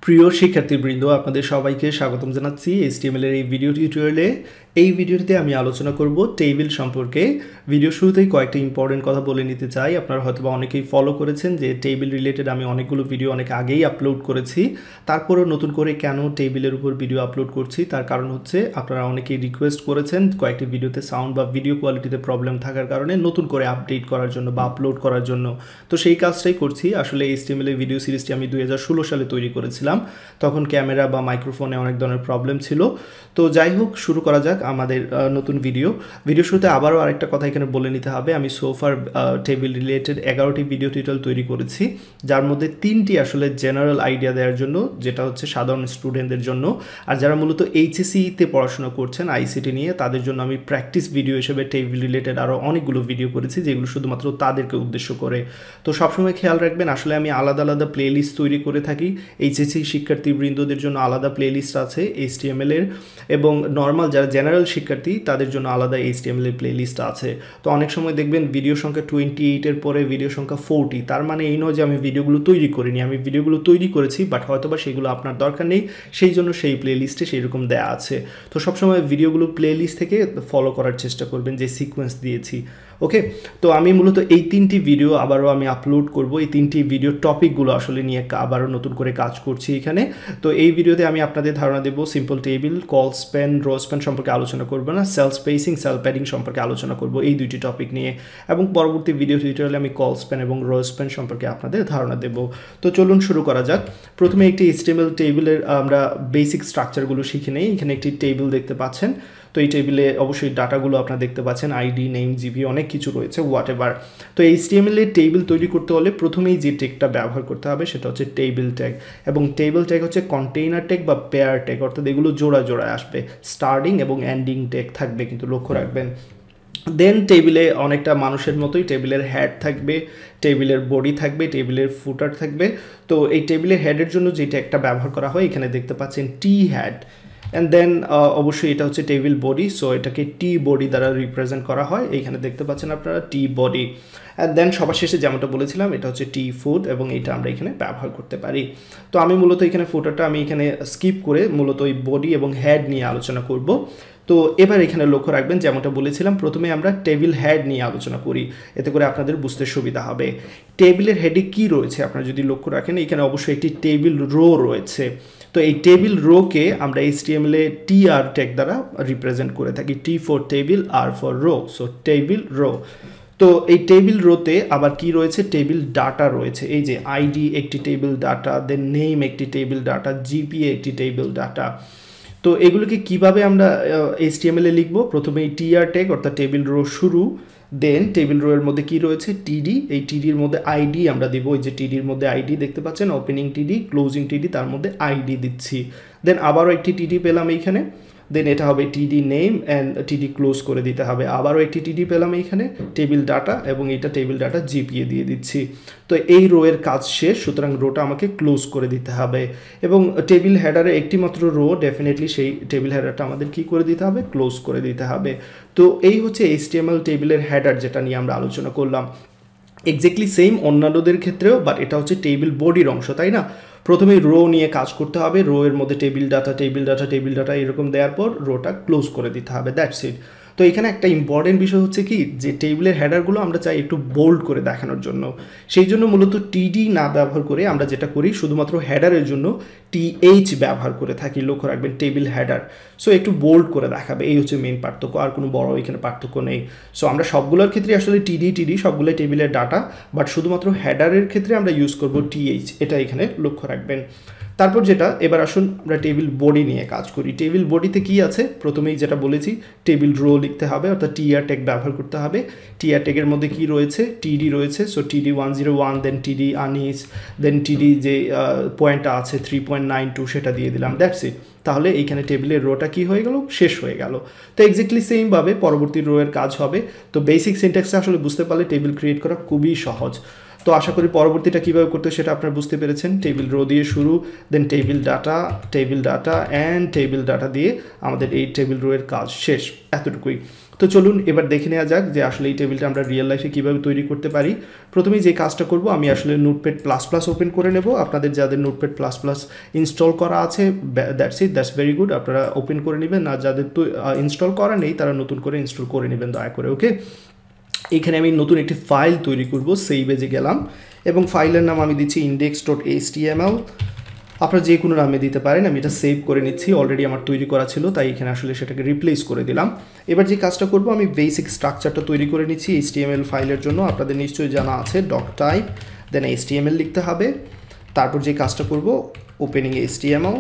প্রিয় শিক্ষার্থীবৃন্দ, আপনাদের সবাইকে স্বাগতম জানাচ্ছি HTML এর এই ভিডিও টিউটোরিয়ালে। এই ভিডিওটিতে আমি আলোচনা করব টেবিল সম্পর্কে। ভিডিও শুরুতেই কয়েকটা ইম্পর্টেন্ট কথা বলে নিতে চাই। আপনারা হয়তোবা অনেকেই ফলো করেছেন যে টেবিল রিলেটেড আমি অনেকগুলো ভিডিও অনেক আগেই আপলোড করেছি। তারপরও নতুন করে কেন টেবিলের উপর ভিডিও আপলোড করছি তার কারণ হচ্ছে আপনারা অনেকেই রিকোয়েস্ট করেছেন কয়েকটি ভিডিওতে সাউন্ড বা ভিডিও কোয়ালিটিতে প্রবলেম থাকার কারণে নতুন করে আপডেট করার জন্য বা আপলোড করার জন্য। তো সেই কাজটাই করছি। আসলে HTML এর ভিডিও সিরিজটি আমি 2016 সালে তৈরি করেছিলাম। তখন ক্যামেরা বা মাইক্রোফোনে অনেক ধরনের প্রবলেম ছিল। তো যাই হোক, শুরু করা যাক আমাদের নতুন ভিডিও শুরুতে আবারও আরেকটা কথা এখানে বলে নিতে হবে। আমি সোফার টেবিল রিলেটেড 11টি ভিডিও টিউটোরিয়াল তৈরি করেছি, যার মধ্যে 3টি আসলে জেনারেল আইডিয়া দেওয়ার জন্য, যেটা হচ্ছে সাধারণ স্টুডেন্টদের জন্য। আর যারা মূলত HSC-তে পড়াশোনা করছেন ICT নিয়ে, তাদের জন্য আমি প্র্যাকটিস ভিডিও হিসেবে টেবিল রিলেটেড আরও অনেকগুলো ভিডিও করেছি, যেগুলো শুধুমাত্র তাদেরকে উদ্দেশ্য করে। তো সবসময় খেয়াল রাখবেন, আসলে আমি আলাদা আলাদা প্লেলিস্ট তৈরি করে থাকি। HSC শিক্ষার্থীবৃন্দদের জন্য আলাদা প্লেলিস্ট আছে HTML এর, এবং নর্মাল যারা জেনারেল শিক্ষার্থী তাদের জন্য আলাদা HTML এর প্লেলিস্ট আছে। তো অনেক সময় দেখবেন ভিডিও সংখ্যা 28 এর পরে ভিডিও সংখ্যা 40। তার মানে এই নয় যে আমি ভিডিওগুলো তৈরি করিনি, আমি ভিডিওগুলো তৈরি করেছি, বাট হয়তোবা সেগুলো আপনার দরকার নেই, সেই জন্য সেই প্লেলিস্টে সেই রকম দেওয়া আছে। তো সবসময় ভিডিওগুলো প্লেলিস্ট থেকে ফলো করার চেষ্টা করবেন যে সিকোয়েন্স দিয়েছি। ওকে, তো আমি মূলত এই 3টি ভিডিও আবারও আমি আপলোড করব। এই 3টি ভিডিও টপিকগুলো আসলে নিয়ে আবারও নতুন করে কাজ করছি এখানে। তো এই ভিডিওতে আমি আপনাদের ধারণা দেব simple table, col span, row span সম্পর্কে আলোচনা করব না, সেল স্পেসিং, সেল প্যাডিং সম্পর্কে আলোচনা করব এই 2টি টপিক নিয়ে। এবং পরবর্তী ভিডিও টিউটোরিয়ালে আমি কল স্প্যান এবং রো স্প্যান সম্পর্কে আপনাদের ধারণা দেব। তো চলুন শুরু করা যাক। প্রথমে একটি HTML টেবিলের আমরা বেসিক স্ট্রাকচারগুলো শিখে নেই। এখানে একটি টেবিল দেখতে পাচ্ছেন। তো এই টেবিলে অবশ্যই ডাটাগুলো আপনারা দেখতে পাচ্ছেন, আইডি, নেম, জিপি, অনেক কিছু রয়েছে, হোয়াট এভার। তো HTML এর টেবিল তৈরি করতে হলে প্রথমেই যে ট্যাগটা ব্যবহার করতে হবে সেটা হচ্ছে টেবিল ট্যাগ। এবং টেবিল ট্যাগ হচ্ছে কন্টেইনার ট্যাগ বা পেয়ার ট্যাগ, অর্থাৎ এগুলো জোড়া জোড়ায় আসবে, স্টার্টিং এবং এন্ডিং ট্যাগ থাকবে, কিন্তু লক্ষ্য রাখবেন। দেন টেবিলে অনেকটা মানুষের মতোই টেবিলের হেড থাকবে, টেবিলের বডি থাকবে, টেবিলের ফুটার থাকবে। তো এই টেবিলের হেডের জন্য যে ট্যাগটা ব্যবহার করা হয় এখানে দেখতে পাচ্ছেন টি হেড। অ্যান্ড দেন অবশ্যই এটা হচ্ছে টেবিল বডি, সো এটাকে টি বডি দ্বারা রিপ্রেজেন্ট করা হয়। এইখানে দেখতে পাচ্ছেন আপনারা টি বডি। অ্যান্ড দেন সবার শেষে যেমনটা বলেছিলাম এটা হচ্ছে টি ফুট, এবং এটা আমরা এখানে ব্যবহার করতে পারি। তো আমি মূলত এখানে ফুটারটা আমি এখানে স্কিপ করে মূলত ওই বডি এবং হেড নিয়ে আলোচনা করব। তো এবার এখানে লক্ষ্য রাখবেন, যেমনটা বলেছিলাম প্রথমে আমরা টেবিল হেড নিয়ে আলোচনা করি, এতে করে আপনাদের বুঝতে সুবিধা হবে। টেবিলের হেডে কি রয়েছে আপনারা যদি লক্ষ্য রাখেন, এখানে অবশ্যই একটি টেবিল রো রয়েছে। তো এই টেবিল রোকে আমরা HTML এ TR ট্যাগ দ্বারা রিপ্রেজেন্ট করে থাকি, T for table, R for row, so table row. তো এই টেবিল রোতে আবার কি রয়েছে, টেবিল ডাটা রয়েছে। এই যে আইডি একটি টেবিল ডাটা, দেন নেম একটি টেবিল ডাটা, জিপিএ একটি টেবিল ডাটা। তো এগুলোকে কিভাবে আমরা HTML এ লিখবো, প্রথমে এই TR ট্যাগ অর্থাৎ টেবিল রো শুরু, দেন টেবিল রো এর মধ্যে কি রয়েছে TD, এই TDর মধ্যে আইডি আমরা দিব। এই যে TDর মধ্যে আইডি দেখতে পাচ্ছেন, ওপেনিং TD, ক্লোজিং TD, তার মধ্যে আইডি দিচ্ছি। দেন আবারও একটি TD পেলাম এইখানে, দেন এটা হবে TD name and TD close করে দিতে হবে। আবারও একটি TD পেলাম এইখানে, টেবিল ডাটা, এবং এটা টেবিল ডাটা জিপিএ দিয়ে দিচ্ছি। তো এই রো এর কাজ শেষ, সুতরাং রোটা আমাকে ক্লোজ করে দিতে হবে। এবং টেবিল হেডারে একটি মাত্র রো, ডেফিনেটলি সেই টেবিল হেডারটা আমাদের কি করে দিতে হবে, ক্লোজ করে দিতে হবে। তো এই হচ্ছে HTML টেবিলের হেডার, যেটা নিয়ে আমরা আলোচনা করলাম। এক্স্যাক্টলি সেম অন্যান্যদের ক্ষেত্রেও, বাট এটা হচ্ছে টেবিল বডির অংশ, তাই না? প্রথমে রো নিয়ে কাজ করতে হবে, রো এর মধ্যে table data, table data, table data এরকম দেওয়ার পর রোটা ক্লোজ করে দিতে হবে, দ্যাটস ইট। তো এখানে একটা ইম্পর্টেন্ট বিষয় হচ্ছে কি, যে টেবিলের হেডারগুলো আমরা চাই একটু বোল্ড করে দেখানোর জন্য, সেই জন্য মূলত TD না ব্যবহার করে আমরা যেটা করি, শুধুমাত্র হেডারের জন্য TH ব্যবহার করে থাকি, লক্ষ্য রাখবেন, টেবিল হেডার। সো একটু বোল্ড করে দেখাবে, এই হচ্ছে মেইন পার্থক্য, আর কোনো বড় এখানে পার্থক্য নেই। সো আমরা সবগুলোর ক্ষেত্রে আসলে TD সবগুলোই টেবিলের ডাটা, বাট শুধুমাত্র হেডারের ক্ষেত্রে আমরা ইউজ করব TH, এটা এখানে লক্ষ্য রাখবেন। তারপর যেটা, এবার আসুন আমরা টেবিল বডি নিয়ে কাজ করি। টেবিল বডিতে কি আছে, প্রথমেই যেটা বলেছি টেবিল রো লিখতে হবে, অর্থাৎ TR ট্যাগ ব্যবহার করতে হবে। TR ট্যাগের মধ্যে কি রয়েছে, TD রয়েছে, সো TD 101, দেন TD আনিস, দেন TD যে পয়েন্টটা আছে 3.92 সেটা দিয়ে দিলাম, দ্যাটস ইট। তাহলে এইখানে টেবিলের রোটা কি হয়ে গেল, শেষ হয়ে গেল। তো এক্স্যাক্টলি সেমভাবে পরবর্তী রো এর কাজ হবে। তো বেসিক সিনট্যাক্সটা আসলে বুঝতে পারলে টেবিল ক্রিয়েট করা খুবই সহজ। তো আশা করি পরবর্তীটা কীভাবে করতে সেটা আপনারা বুঝতে পেরেছেন। টেবিল রো দিয়ে শুরু, then table data and table data দিয়ে আমাদের এই টেবিল রো এর কাজ শেষ, এতটুকুই। তো চলুন এবার দেখে নেওয়া যাক যে আসলে এই টেবিলটা আমরা রিয়েল লাইফে কীভাবে তৈরি করতে পারি। প্রথমেই যে কাজটা করব, আমি আসলে নোটপ্যাড প্লাস প্লাস ওপেন করে নেব। আপনাদের যাদের নোটপ্যাড প্লাস প্লাস ইনস্টল করা আছে, দ্যাটস ভেরি গুড, আপনারা ওপেন করে নেবেন। আর যাদের তো ইনস্টল করা নেই তারা নতুন করে ইনস্টল করে নেবেন দয়া করে। ওকে, এখানে আমি নতুন একটি ফাইল তৈরি করব, সেভে গেলাম এবং ফাইলের নাম আমি দিচ্ছি index.html। আপনারা যে কোনো নামে দিতে পারেন, আমি এটা সেভ করে নিচ্ছি, অলরেডি আমার তৈরি করা ছিল তাই এখানে আসলে সেটাকে রিপ্লেস করে দিলাম। এবার যে কাজটা করব, আমি বেসিক স্ট্রাকচারটা তৈরি করে নিচ্ছি HTML ফাইলের জন্য। আপনাদের নিশ্চয়ই জানা আছে ডক টাইপ দেন HTML লিখতে হবে। তারপর যে কাজটা করব, ওপেনিং HTML,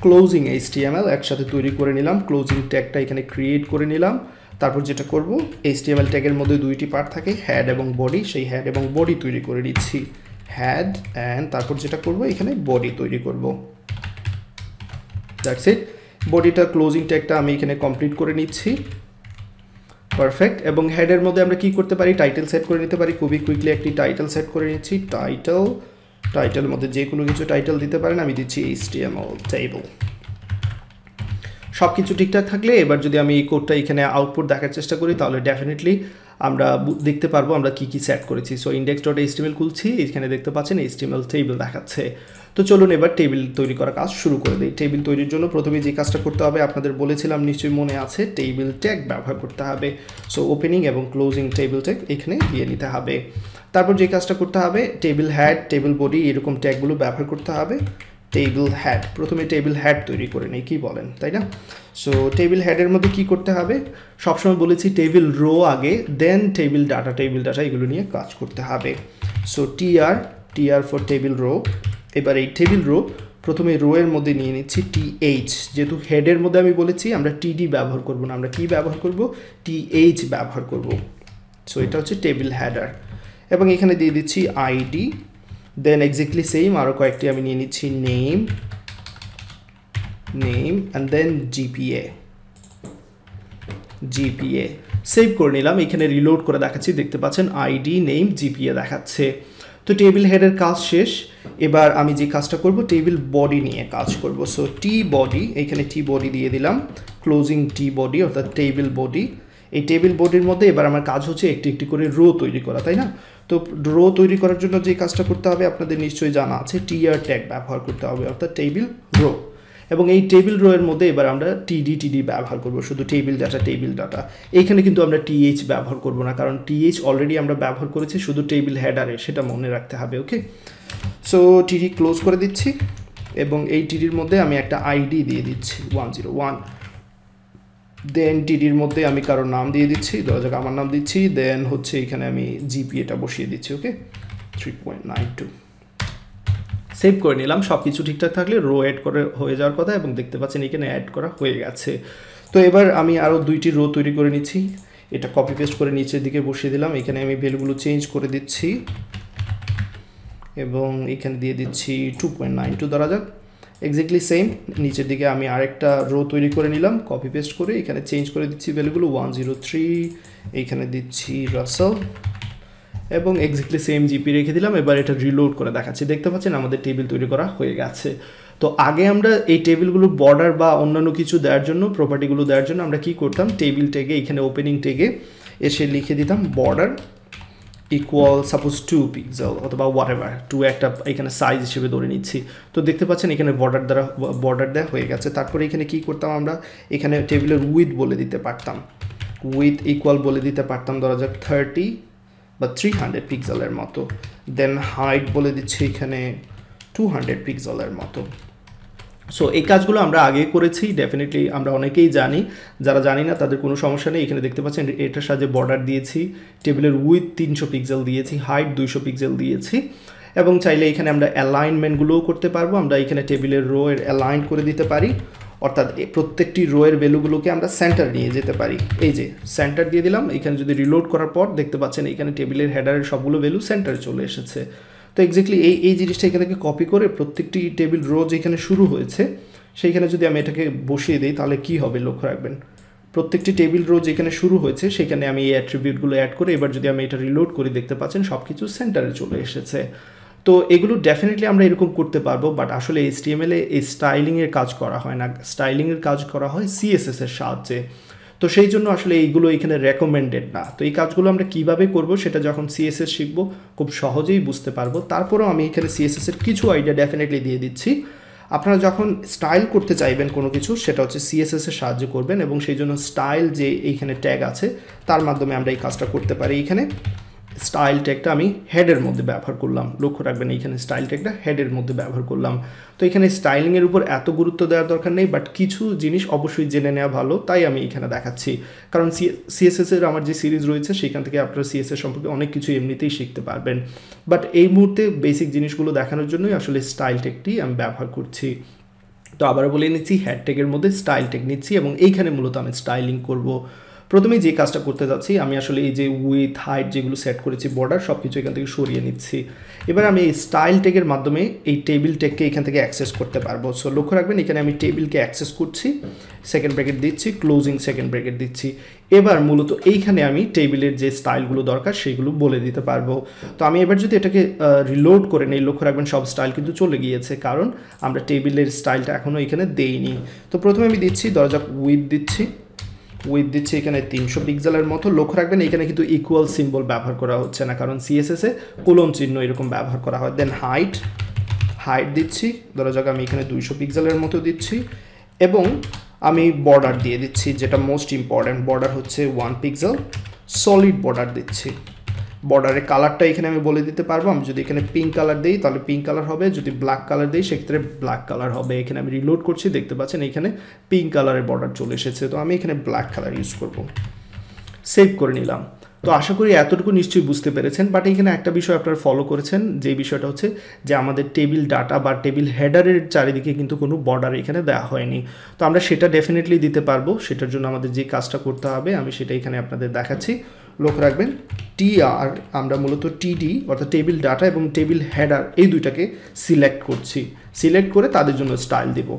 ক্লোজিং HTML একসাথে তৈরি করে নিলাম। ক্লোজিং ট্যাগটা এখানে ক্রিয়েট করে নিলাম। তারপর যেটা করব, HTML ট্যাগের মধ্যে দুইটি পার্ট থাকে, হেড এবং বডি, সেই হেড এবং বডি তৈরি করে নিচ্ছি, হেড অ্যান্ড তারপর যেটা করব এখানে বডি তৈরি করব। দ্যাটস ইট, বডিটা ক্লোজিং ট্যাগটা আমি এখানে কমপ্লিট করে নিচ্ছি, পারফেক্ট। এবং হেডের মধ্যে আমরা কি করতে পারি, টাইটেল সেট করে নিতে পারি। খুবই কুইকলি একটি টাইটেল সেট করে নিচ্ছি, টাইটেলের মধ্যে যে কোনো কিছু টাইটেল দিতে পারেন, আমি দিচ্ছি HTML টেবল। সব কিছু ঠিকঠাক থাকলে এবার যদি আমি এই কোডটা এখানে আউটপুট দেখার চেষ্টা করি তাহলে ডেফিনেটলি আমরা দেখতে পারবো আমরা কি কি সেট করেছি। সো index.html খুলছি, এখানে দেখতে পাচ্ছেন HTML টেবিল দেখাচ্ছে। তো চলুন এবার টেবিল তৈরি করার কাজ শুরু করে দিই। টেবিল তৈরির জন্য প্রথমে যে কাজটা করতে হবে আপনাদের বলেছিলাম নিশ্চয়ই মনে আছে, টেবিল ট্যাগ ব্যবহার করতে হবে। সো ওপেনিং এবং ক্লোজিং টেবিল ট্যাগ এখানে দিয়ে নিতে হবে। তারপর যে কাজটা করতে হবে, টেবিল হেড, টেবিল বডি এরকম ট্যাগগুলো ব্যবহার করতে হবে। টেবিল হেড, প্রথমে টেবিল হেড তৈরি করে নেই, কি বলেন তাই না? সো টেবিল হেডের মধ্যে কি করতে হবে, সবসময় বলেছি টেবিল রো আগে, দেন টেবিল ডাটা এগুলো নিয়ে কাজ করতে হবে। So TR for table row. এবার এই টেবিল রো প্রথমে রো এর মধ্যে নিয়ে নিচ্ছি TH, যেহেতু হেডের মধ্যে আমি বলেছি আমরা TD ব্যবহার করব না, আমরা কি ব্যবহার করব, TH ব্যবহার করব। সো এটা হচ্ছে টেবিল হেডার এবং এখানে দিয়ে দিচ্ছি আইডি, দেন এক্স্যাক্টলি সেম আরও কয়েকটি আমি নিয়ে নিচ্ছি, name and then GPA save করে নিলাম। এখানে রিলোড করে দেখাচ্ছি, দেখতে পাচ্ছেন আইডি, নেম, জিপিএ দেখাচ্ছে। তো টেবিল হেডের কাজ শেষ। এবার আমি যে কাজটা করব, টেবিল বডি নিয়ে কাজ করব। সো টি বডি, এখানে টি বডি দিয়ে দিলাম, ক্লোজিং টি বডি অর্থাৎ টেবিল বডি। এই টেবিল বডির মধ্যে এবার আমার কাজ হচ্ছে একটি একটি করে রো তৈরি করা, তাই না? তো রো তৈরি করার জন্য যে কাজটা করতে হবে আপনাদের নিশ্চয়ই জানা আছে, টিআর ট্যাগ ব্যবহার করতে হবে অর্থাৎ টেবিল রো। এবং এই টেবিল রো এর মধ্যে এবার আমরা টিডি ব্যবহার করব, শুধু টেবিল ডাটা। এইখানে কিন্তু আমরা টিএইচ ব্যবহার করব না, কারণ টিএইচ অলরেডি আমরা ব্যবহার করেছি শুধু টেবিল হেডারে, সেটা মনে রাখতে হবে। ওকে, সো টিডি ক্লোজ করে দিচ্ছি এবং এই টিডির মধ্যে আমি একটা আইডি দিয়ে দিচ্ছি 101, দেন টিডির মধ্যে আমি কারোর নাম দিয়ে দিচ্ছি, ধরা যাক আমার নাম দিচ্ছি, দেন হচ্ছে এখানে আমি জিপিএটা বসিয়ে দিচ্ছি। ওকে, 3.92 সেভ করে নিলাম। সব কিছু ঠিকঠাক থাকলে রো অ্যাড করে হয়ে যাওয়ার কথা এবং দেখতে পাচ্ছেন এখানে অ্যাড করা হয়ে গেছে। তো এবার আমি আরও দুইটি রো তৈরি করে নিচ্ছি, এটা কপি পেস্ট করে নিচের দিকে বসিয়ে দিলাম। এখানে আমি ভ্যালুগুলো চেঞ্জ করে দিচ্ছি এবং এখানে দিয়ে দিচ্ছি 2.92 ধরা যাক, এক্স্যাক্টলি সেম। নিচের দিকে আমি আরেকটা রো তৈরি করে নিলাম, কপি পেস্ট করে এখানে চেঞ্জ করে দিচ্ছি ভ্যালুগুলো 103, এইখানে দিচ্ছি রাসেল এবং এক্স্যাক্টলি সেম জিপি রেখে দিলাম। এবার এটা রিলোড করে দেখাচ্ছি, দেখতে পাচ্ছেন আমাদের টেবিল তৈরি করা হয়ে গেছে। তো আগে আমরা এই টেবিলগুলো বর্ডার বা অন্যান্য কিছু দেওয়ার জন্য, প্রপার্টিগুলো দেওয়ার জন্য আমরা কি করতাম, টেবিল ট্যাগে এখানে ওপেনিং ট্যাগে এসে লিখে দিতাম বর্ডার ইকুয়াল সাপোজ 2 পিক্সেল অথবা হোয়াট এভার, 2 একটা এখানে সাইজ হিসেবে ধরে নিচ্ছি। তো দেখতে পাচ্ছেন এখানে বর্ডার দেওয়া হয়ে গেছে। তারপরে এখানে কি করতাম, আমরা এখানে টেবিলের উইথ বলে দিতে পারতাম, উইথ ইকুয়াল বলে দিতে পারতাম ধরা যাক 30 বা 300 পিক্সেলের মতো, দেন হাইট বলে দিচ্ছি এখানে 200 পিক্সেলের মতো। সো এই কাজগুলো আমরা আগে করেছি, ডেফিনেটলি আমরা অনেকেই জানি, যারা জানি না তাদের কোনো সমস্যা নেই। এখানে দেখতে পাচ্ছেন এটার সাহায্যে বর্ডার দিয়েছি, টেবিলের উইথ 300 পিক্সেল দিয়েছি, হাইট 200 পিক্সেল দিয়েছি এবং চাইলে এখানে আমরা অ্যালাইনমেন্টগুলোও করতে পারবো। আমরা এখানে টেবিলের রো এর অ্যালাইন করে দিতে পারি, অর্থাৎ প্রত্যেকটি রো এর ভ্যালুগুলোকে আমরা সেন্টার নিয়ে যেতে পারি। এই যে সেন্টার দিয়ে দিলাম, এখানে যদি রিলোড করার পর দেখতে পাচ্ছেন এখানে টেবিলের হেডারের সবগুলো ভ্যালু সেন্টারে চলে এসেছে। তো এক্স্যাক্টলি এই জিনিসটা এখান থেকে কপি করে প্রত্যেকটি টেবিল রো যেখানে শুরু হয়েছে সেইখানে যদি আমি এটাকে বসিয়ে দিই তাহলে কি হবে লক্ষ্য রাখবেন, প্রত্যেকটি টেবিল রো যেখানে শুরু হয়েছে সেখানে আমি এই অ্যাট্রিবিউটগুলো অ্যাড করে এবার যদি আমি এটা রিলোড করি দেখতে পাচ্ছেন সব কিছু সেন্টারে চলে এসেছে। তো এগুলো ডেফিনেটলি আমরা এরকম করতে পারবো, বাট আসলে HTML-এ এই স্টাইলিংয়ের কাজ করা হয় না, স্টাইলিংয়ের কাজ করা হয় CSS এর সাহায্যে। তো সেই জন্য আসলে এইগুলো এখানে রেকমেন্ডেড না। তো এই কাজগুলো আমরা কিভাবে করব সেটা যখন সিএসএস শিখবো খুব সহজেই বুঝতে পারবো। তারপরেও আমি এখানে সিএসএসের কিছু আইডিয়া ডেফিনেটলি দিয়ে দিচ্ছি। আপনারা যখন স্টাইল করতে চাইবেন কোনো কিছু, সেটা হচ্ছে সিএসএসের সাহায্য করবেন, এবং সেই জন্য স্টাইল যে এইখানে ট্যাগ আছে তার মাধ্যমে আমরা এই কাজটা করতে পারি। এইখানে স্টাইল ট্যাগটা আমি হেডের মধ্যে ব্যবহার করলাম, লক্ষ্য রাখবেন এইখানে স্টাইল ট্যাগটা হেডের মধ্যে ব্যবহার করলাম। তো এখানে স্টাইলিংয়ের উপর এত গুরুত্ব দেওয়ার দরকার নেই, বাট কিছু জিনিস অবশ্যই জেনে নেওয়া ভালো, তাই আমি এখানে দেখাচ্ছি। কারণ সিএসএসের আমার যে সিরিজ রয়েছে সেখান থেকে আপনারা সিএসএস সম্পর্কে অনেক কিছু এমনিতেই শিখতে পারবেন, বাট এই মুহূর্তে বেসিক জিনিসগুলো দেখানোর জন্যই আসলে স্টাইল ট্যাগটি আমি ব্যবহার করছি। তো আবারও বলে নিচ্ছি, হেড ট্যাগের মধ্যে স্টাইল ট্যাগ নিচ্ছি এবং এইখানে মূলত আমি স্টাইলিং করব। প্রথমে যে কাজটা করতে যাচ্ছি, আমি আসলে এই যে উইথ হাইট যেগুলো সেট করেছি বর্ডার সব কিছু এখান থেকে সরিয়ে নিচ্ছি। এবার আমি এই স্টাইল ট্যাগের মাধ্যমে এই টেবিল ট্যাগকে এখান থেকে অ্যাক্সেস করতে পারবো। সো লক্ষ্য রাখবেন এখানে আমি টেবিলকে অ্যাক্সেস করছি, সেকেন্ড ব্র্যাকেট দিচ্ছি, ক্লোজিং সেকেন্ড ব্র্যাকেট দিচ্ছি। এবার মূলত এইখানে আমি টেবিলের যে স্টাইলগুলো দরকার সেইগুলো বলে দিতে পারবো। তো আমি এবার যদি এটাকে রিলোড করে নেই, লক্ষ্য রাখবেন সব স্টাইল কিন্তু চলে গিয়েছে, কারণ আমরা টেবিলের স্টাইলটা এখনও এখানে দেইনি। তো প্রথমে আমি দিচ্ছি দরজা উইথ দিচ্ছি এখানে 300 পিক্সেলের মতো। লক্ষ্য রাখবেন এখানে কিন্তু ইকুয়াল সিম্বল ব্যবহার করা হচ্ছে না, কারণ সিএসএসে কোলন চিহ্ন এরকম ব্যবহার করা হয়। দেন হাইট দিচ্ছি, ধরা যাক আমি এখানে 200 পিক্সেলের মতো দিচ্ছি, এবং আমি বর্ডার দিয়ে দিচ্ছি, যেটা মোস্ট ইম্পর্ট্যান্ট। বর্ডার হচ্ছে 1 পিক্সেল, সলিড বর্ডার দিচ্ছি। বর্ডারের কালারটা এখানে আমি বলে দিতে পারবো, আমি যদি এখানে পিঙ্ক কালার দিই তাহলে পিঙ্ক কালার হবে, যদি ব্ল্যাক কালার দিই সেক্ষেত্রে ব্ল্যাক কালার হবে। এখানে আমি রিলোড করছি, দেখতে পাচ্ছেন এখানে পিঙ্ক কালারের বর্ডার চলে এসেছে, তো আমি এখানে ব্ল্যাক কালার ইউজ করব। সেভ করে নিলাম। তো আশা করি এতটুকু নিশ্চয়ই বুঝতে পেরেছেন, বাট এখানে একটা বিষয় আপনারা ফলো করেছেন, যে বিষয়টা হচ্ছে যে আমাদের টেবিল ডাটা বা টেবিল হেডারের চারিদিকে কিন্তু কোনো বর্ডার এখানে দেওয়া হয়নি। তো আমরা সেটা ডেফিনেটলি দিতে পারবো। সেটার জন্য আমাদের যে কাজটা করতে হবে আমি সেটা এখানে আপনাদের দেখাচ্ছি। লক্ষ্য রাখবেন টিআর আমরা মূলত টিডি অর্থাৎ টেবিল ডাটা এবং টেবিল হেডার এই দুইটাকে সিলেক্ট করছি। সিলেক্ট করে তাদের জন্য স্টাইল দেব।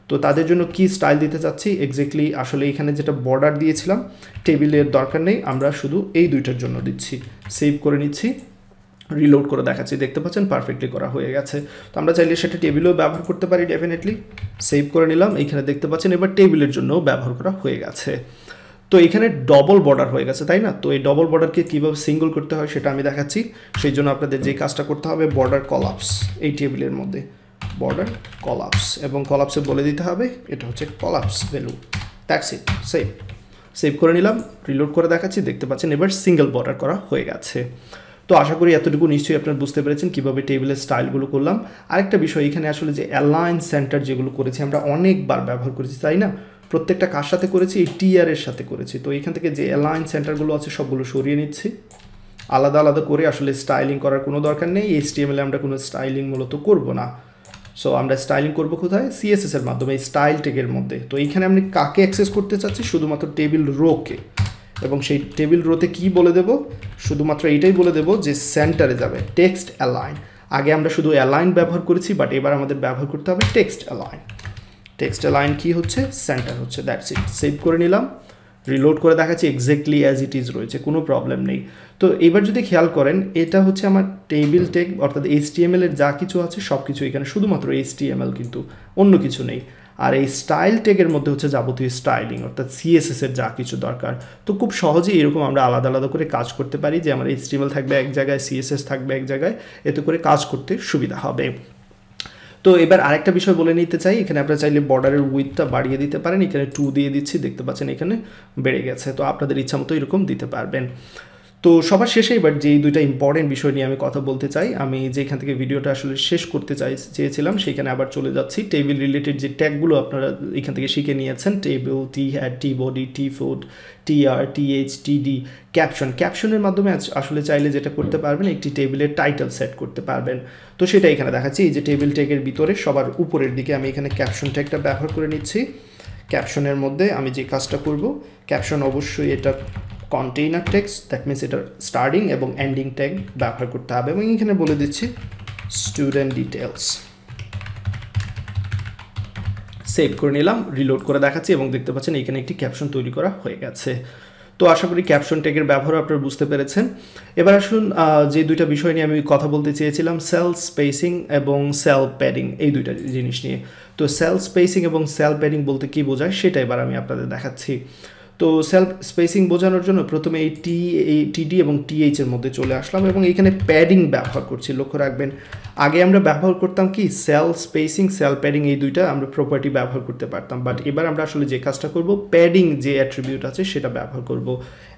তো তাদের জন্য কি স্টাইল দিতে চাচ্ছি এক্স্যাক্টলি, আসলে এখানে যেটা বর্ডার দিয়েছিলাম টেবিলের দরকার নেই, আমরা শুধু এই দুইটার জন্য দিচ্ছি। সেভ করে নিচ্ছি, রিলোড করে দেখাচ্ছি, দেখতে পাচ্ছেন পারফেক্টলি করা হয়ে গেছে। তো আমরা চাইলে সেটা টেবিলেও ব্যবহার করতে পারি ডেফিনেটলি। সেভ করে নিলাম, এইখানে দেখতে পাচ্ছেন এবার টেবিলের জন্যও ব্যবহার করা হয়ে গেছে। তো এখানে ডবল বর্ডার হয়ে গেছে, তাই না? তো এই ডবল বর্ডারকে কীভাবে সিঙ্গল করতে হয় সেটা আমি দেখাচ্ছি। সেই জন্য আপনাদের যে কাজটা করতে হবে, বর্ডার কলাপস, এই টেবিলের মধ্যে বর্ডার কলাপস, এবং কলাপসে বলে দিতে হবে এটা হচ্ছে collapse value. That's it. Save করে নিলাম, রিলোড করে দেখাচ্ছি, দেখতে পাচ্ছেন এবার সিঙ্গেল বর্ডার করা হয়ে গেছে। তো আশা করি এতটুকু নিশ্চয়ই আপনারা বুঝতে পেরেছেন কীভাবে টেবিলের স্টাইলগুলো করলাম। আরেকটা বিষয়, এখানে আসলে যে অ্যালাইন সেন্টার যেগুলো করেছি আমরা অনেকবার ব্যবহার করেছি, তাই না? প্রত্যেকটা কার সাথে করেছি? এই টিআর এর সাথে করেছি। তো এখান থেকে যে অ্যালাইন সেন্টারগুলো আছে সবগুলো সরিয়ে নিচ্ছি, আলাদা আলাদা করে। আসলে স্টাইলিং করার কোনো দরকার নেই, এইচটিএমএল আমরা কোনো স্টাইলিং মূলত করব না। সো আমরা স্টাইলিং করব কোথায়? সিএসএস এর মাধ্যমে, স্টাইল ট্যাগের মধ্যে। তো এইখানে আমি কাকে অ্যাক্সেস করতে চাচ্ছি? শুধুমাত্র টেবিল রোকে, এবং সেই টেবিল রোতে কি বলে দেব? শুধুমাত্র এইটাই বলে দেব যে সেন্টারে যাবে টেক্সট অ্যালাইন। আগে আমরা শুধু অ্যালাইন ব্যবহার করেছি, বাট এবার আমাদের ব্যবহার করতে হবে টেক্সট অ্যালাইন। টেক্সট অ্যালাইন কি হচ্ছে? সেন্টার হচ্ছে। That's it. সেভ করে নিলাম, রিলোড করে দেখাচ্ছি, এক্স্যাক্টলি অ্যাজ ইট ইজ রয়েছে, কোনো প্রবলেম নেই। তো এবার যদি খেয়াল করেন, এটা হচ্ছে আমার টেবিল ট্যাগ অর্থাৎ এইচটিএমএল এর যা কিছু আছে সব কিছু এখানে, শুধুমাত্র এইচটিএমএল, কিন্তু অন্য কিছু নেই। আর এই স্টাইল ট্যাগের মধ্যে হচ্ছে যাবতীয় স্টাইলিং অর্থাৎ সিএসএস এর যা কিছু দরকার। তো খুব সহজেই এরকম আমরা আলাদা আলাদা করে কাজ করতে পারি, যে আমার এইচটিএমএল থাকবে এক জায়গায়, সিএসএস থাকবে এক জায়গায়, এতে করে কাজ করতে সুবিধা হবে। তো এবার আরেকটা বিষয় বলে নিতে চাই, এখানে আপনারা চাইলে বর্ডারের উইথটা বাড়িয়ে দিতে পারেন। এখানে 2 দিয়ে দিচ্ছি, দেখতে পাচ্ছেন এখানে বেড়ে গেছে। তো আপনাদের ইচ্ছা মতো এরকম দিতে পারবেন। তো সবার শেষে এবার যেই দুইটা ইম্পর্টেন্ট বিষয় নিয়ে আমি কথা বলতে চাই, আমি যেখান থেকে ভিডিওটা আসলে শেষ করতে চেয়েছিলাম সেইখানে আবার চলে যাচ্ছি। টেবিল রিলেটেড যে ট্যাগগুলো আপনারা এখান থেকে শিখে নিয়েছেন, table, T head, T body, T food, TR, TH, TD, ক্যাপশনের মাধ্যমে আসলে চাইলে যেটা করতে পারবেন, একটি টেবিলের টাইটেল সেট করতে পারবেন। তো সেটা এখানে দেখাচ্ছি, এই যে টেবিল ট্যাগের ভিতরে সবার উপরের দিকে আমি এখানে ক্যাপশন ট্যাগটা ব্যবহার করে নিচ্ছি। ক্যাপশনের মধ্যে আমি যে কাজটা করব, ক্যাপশন অবশ্যই এটা কন্টেইনার টেক্সট, দ্যাট মিনস এটা স্টার্টিং এবং এন্ডিং ট্যাগ ব্যবহার করতে হবে, এবং এখানে বলে দিচ্ছি স্টুডেন্ট ডিটেলস। সেভ করে নিলাম, রিলোড করে দেখাচ্ছি, এবং দেখতে পাচ্ছেন এখানে একটি ক্যাপশন তৈরি করা হয়ে গেছে। তো আশা করি ক্যাপশন ট্যাগের ব্যবহার আপনারা বুঝতে পেরেছেন। এবার আসুন যে দুইটা বিষয় নিয়ে আমি কথা বলতে চেয়েছিলাম, সেল স্পেসিং এবং সেল প্যাডিং, এই দুইটা জিনিস নিয়ে। তো সেল স্পেসিং এবং সেল প্যাডিং বলতে কি বোঝায় সেটা এবার আমি আপনাদের দেখাচ্ছি। তো সেলফ স্পেসিং বোঝানোর জন্য প্রথমে এই টিডি এবং টিএইচ এর মধ্যে চলে আসলাম এবং এখানে প্যাডিং ব্যবহার করছি। লক্ষ্য রাখবেন আগে আমরা ব্যবহার করতাম কি সেল স্পেসিং, সেল প্যাডিং, এই দুইটা আমরা প্রপার্টি ব্যবহার করতে পারতাম, বাট এবার আমরা আসলে যে কাজটা করব প্যাডিং যে অ্যাট্রিবিউট আছে সেটা ব্যবহার করব।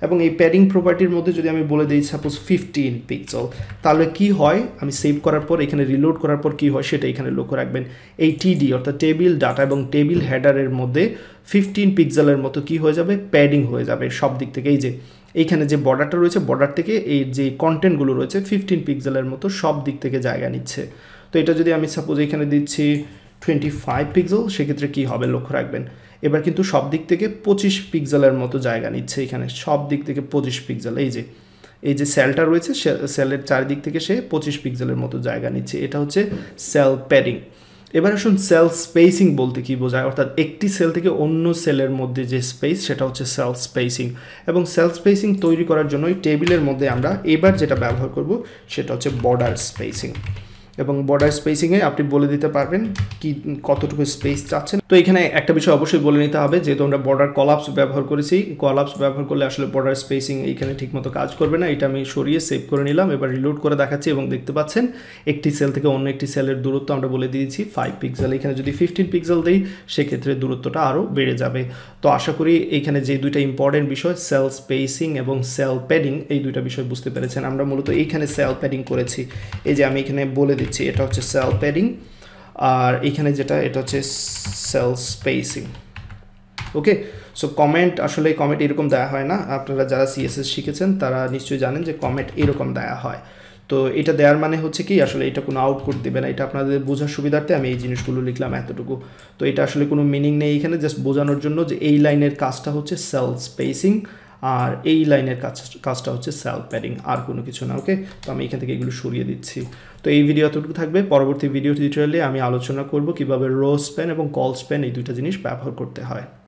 এবং এই প্যাডিং প্রপার্টির মধ্যে যদি আমি বলে দিই সাপোজ 15 পিক্সেল, তাহলে কি হয় আমি সেভ করার পর এখানে রিলোড করার পর কি হয় সেটা এখানে লক্ষ্য রাখবেন। এই টিডি অর্থাৎ টেবিল ডাটা এবং টেবিল হেডারের মধ্যে 15 পিক্সেলের মতো কি হয়ে যাবে, প্যাডিং হয়ে যাবে সব দিক থেকে। এই যে এইখানে যে বর্ডারটা রয়েছে, বর্ডার থেকে এই যে কন্টেন্টগুলো রয়েছে 15 পিক্সেলের মতো সব দিক থেকে জায়গা নিচ্ছে। তো এটা যদি আমি সাপোজ এখানে দিচ্ছি 25 পিক্সেল, সেক্ষেত্রে কী হবে লক্ষ্য রাখবেন এবার কিন্তু সব দিক থেকে 25 পিক্সেলের মতো জায়গা নিচ্ছে, এখানে সব দিক থেকে 25 পিক্সেল। এই যে সেলটা রয়েছে সেলের চারিদিক থেকে সে 25 পিক্সেলের মতো জায়গা নিচ্ছে, এটা হচ্ছে সেল প্যাডিং। এবার আসুন সেল স্পেসিং বলতে কি বোঝায়, অর্থাৎ একটি সেল থেকে অন্য সেলের মধ্যে যে স্পেস সেটা হচ্ছে সেল স্পেসিং। এবং সেল স্পেসিং তৈরি করার জন্য এই টেবিলের মধ্যে আমরা এবার যেটা ব্যবহার করব সেটা হচ্ছে বর্ডার স্পেসিং। এবং বর্ডার স্পেসিংয়ে আপনি বলে দিতে পারবেন কি কতটুকু স্পেস চাচ্ছেন। তো এখানে একটা বিষয় অবশ্যই বলে নিতে হবে, যেহেতু আমরা বর্ডার কলাপস ব্যবহার করেছি, কলাপস ব্যবহার করলে আসলে বর্ডার স্পেসিং এইখানে ঠিকমতো কাজ করবে না। এটা আমি সরিয়ে সেভ করে নিলাম, এবার রিলোড করে দেখাচ্ছি এবং দেখতে পাচ্ছেন একটি সেল থেকে অন্য একটি সেলের দূরত্ব আমরা বলে দিয়েছি 5 পিক্সেল। এখানে যদি 15 পিক্সেল দিই সেক্ষেত্রে দূরত্বটা আরও বেড়ে যাবে। তো আশা করি এইখানে যে দুইটা ইম্পর্টেন্ট বিষয় সেল স্পেসিং এবং সেল প্যাডিং, এই দুইটা বিষয় বুঝতে পেরেছেন। আমরা মূলত এইখানে সেল প্যাডিং করেছি, এই যে আমি এখানে বলে দিচ্ছি এটা হচ্ছে সেল প্যাডিং, আর এখানে যেটা এটা হচ্ছে সেল স্পেসিং। ওকে, সো কমেন্ট আসলে কমেন্ট এরকম দেওয়া হয় না, আপনারা যারা সিএসএস শিখেছেন তারা নিশ্চয়ই জানেন যে কমেন্ট এরকম দেওয়া হয়। তো এটা দেওয়ার মানে হচ্ছে কি আসলে এটা কোনো আউটপুট দেবে না, এটা আপনাদের বোঝার সুবিধার্থে আমি এই জিনিসগুলো লিখলাম এতটুকু। তো এটা আসলে কোনো মিনিং নেই এখানে, জাস্ট বোঝানোর জন্য যে এই লাইনের কাজটা হচ্ছে সেল স্পেসিং আর এই লাইনের কাজটা হচ্ছে সেল প্যাডিং, আর কোনো কিছু না। ওকে, তো আমি এখান থেকে এগুলো সরিয়ে দিচ্ছি। তো এই ভিডিও এতটুকু থাকবে, পরবর্তী ভিডিও টিউটোরিয়ালে আমি আলোচনা করব কিভাবে রো স্প্যান এবং কল স্প্যান এই দুইটা জিনিস ব্যবহার করতে হয়।